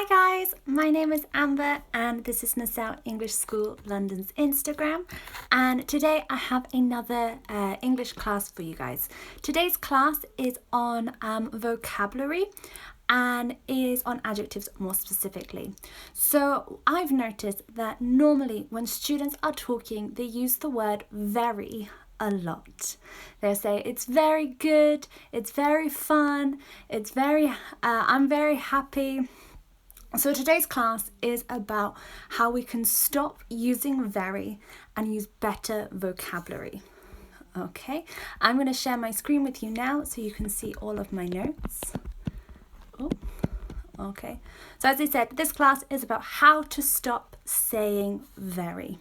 Hi guys, my name is Amber and this is Nassau English School London's Instagram, and today I have another English class for you guys. Today's class is on vocabulary and is on adjectives more specifically. So I've noticed that normally when students are talking they use the word very a lot. They'll say it's very good, it's very fun, I'm very happy. So today's class is about how we can stop using very and use better vocabulary. Okay, I'm going to share my screen with you now so you can see all of my notes. Oh, okay. So as I said, this class is about how to stop saying very.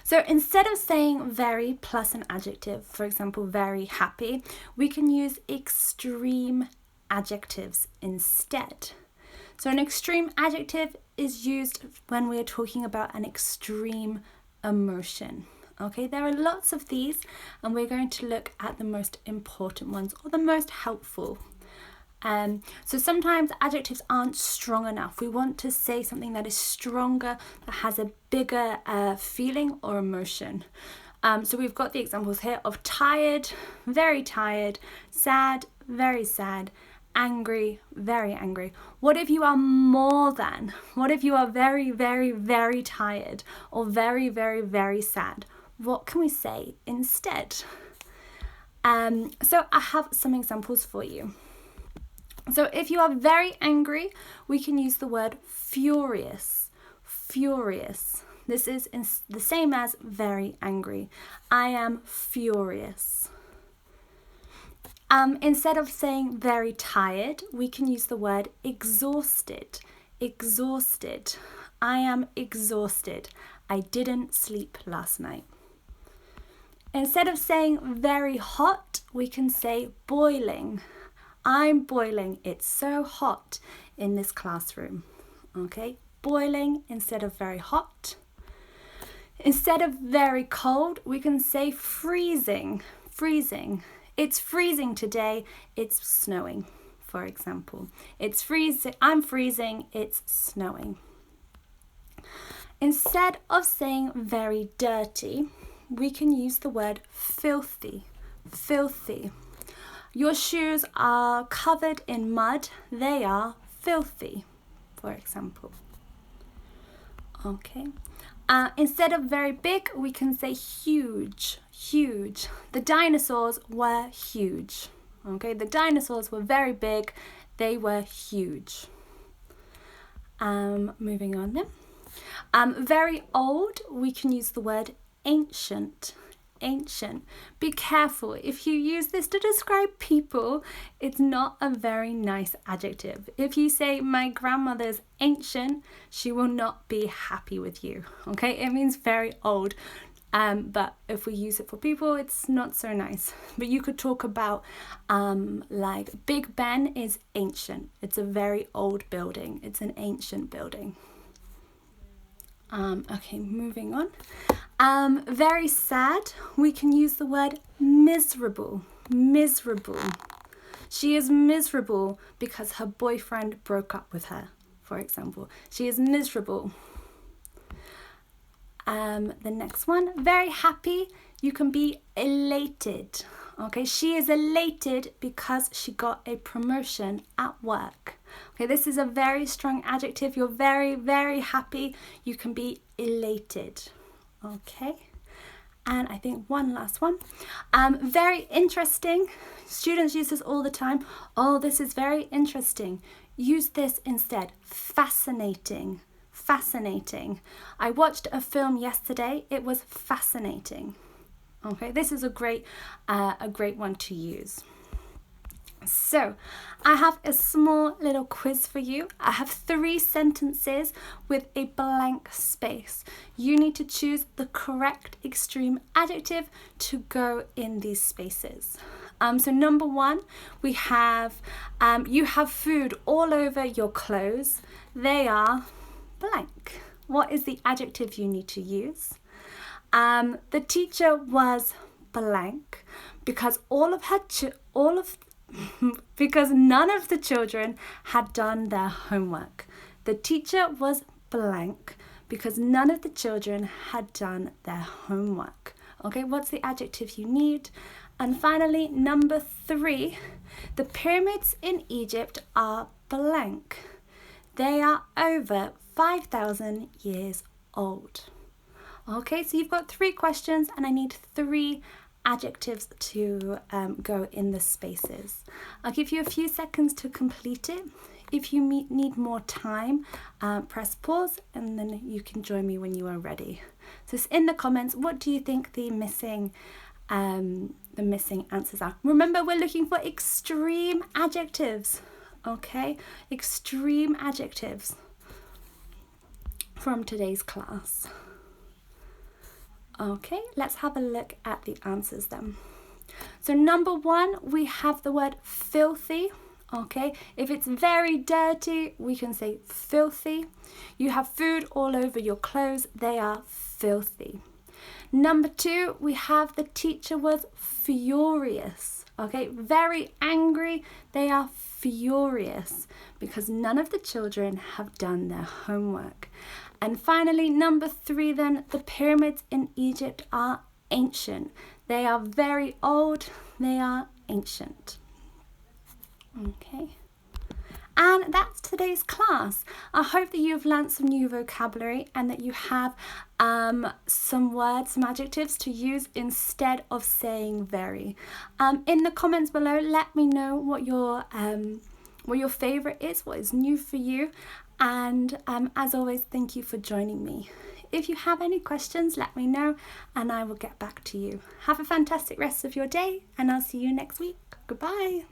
So instead of saying very plus an adjective, for example, very happy, we can use extreme adjectives instead. So an extreme adjective is used when we're talking about an extreme emotion. Okay, there are lots of these and we're going to look at the most important ones or the most helpful. So sometimes adjectives aren't strong enough. We want to say something that is stronger, that has a bigger feeling or emotion. So we've got the examples here of tired, very tired, sad, very sad, angry, very angry. What if you are more than? What if you are very, very, very tired or very, very, very sad? What can we say instead? So I have some examples for you. So if you are very angry, we can use the word furious. Furious. This is the same as very angry. I am furious. Instead of saying very tired, we can use the word exhausted. Exhausted. I am exhausted. I didn't sleep last night. Instead of saying very hot, we can say boiling. I'm boiling. It's so hot in this classroom. Okay, boiling instead of very hot. Instead of very cold, we can say freezing. Freezing. It's freezing today, it's snowing, for example. It's freezing, I'm freezing, it's snowing. Instead of saying very dirty, we can use the word filthy. Filthy. Your shoes are covered in mud, they are filthy, for example. Okay. Instead of very big, we can say huge, huge. The dinosaurs were huge. Okay, the dinosaurs were very big, they were huge. Moving on then. Very old, we can use the word ancient. Ancient. Be careful, if you use this to describe people, it's not a very nice adjective. If you say my grandmother's ancient, she will not be happy with you. Okay, it means very old, but if we use it for people, it's not so nice. But you could talk about like Big Ben is ancient. It's a very old building. It's an ancient building. Okay, moving on. Very sad, we can use the word miserable. Miserable. She is miserable because her boyfriend broke up with her, for example. She is miserable. The next one, very happy, you can be elated. Okay, she is elated because she got a promotion at work. Okay, this is a very strong adjective. You're very, very happy. You can be elated. Okay, and I think one last one. Very interesting. Students use this all the time. Oh, this is very interesting. Use this instead. Fascinating. Fascinating. I watched a film yesterday. It was fascinating. Okay, this is a great one to use. So, I have a small little quiz for you. I have 3 sentences with a blank space. You need to choose the correct extreme adjective to go in these spaces. So number 1, we have, you have food all over your clothes. They are blank. What is the adjective you need to use? The teacher was blank because all of because none of the children had done their homework. The teacher was blank because none of the children had done their homework. Okay, what's the adjective you need? And finally, number 3, the pyramids in Egypt are blank. They are over 5,000 years old. Okay, so you've got 3 questions and I need 3 adjectives to go in the spaces. I'll give you a few seconds to complete it. If you need more time, press pause and then you can join me when you are ready. So it's in the comments, what do you think the missing answers are? Remember, we're looking for extreme adjectives. Okay, extreme adjectives from today's class. Okay, let's have a look at the answers then. So number 1, we have the word filthy. Okay, if it's very dirty, we can say filthy. You have food all over your clothes, they are filthy. Number 2, we have the teacher was furious. Okay, very angry, they are furious because none of the children have done their homework. And finally, number 3 then, the pyramids in Egypt are ancient. They are very old, they are ancient. Okay. And that's today's class. I hope that you've learnt some new vocabulary and that you have some words, some adjectives to use instead of saying very. In the comments below, let me know what your favourite is, what is new for you. And as always, thank you for joining me. If you have any questions, let me know and I will get back to you. Have a fantastic rest of your day and I'll see you next week. Goodbye.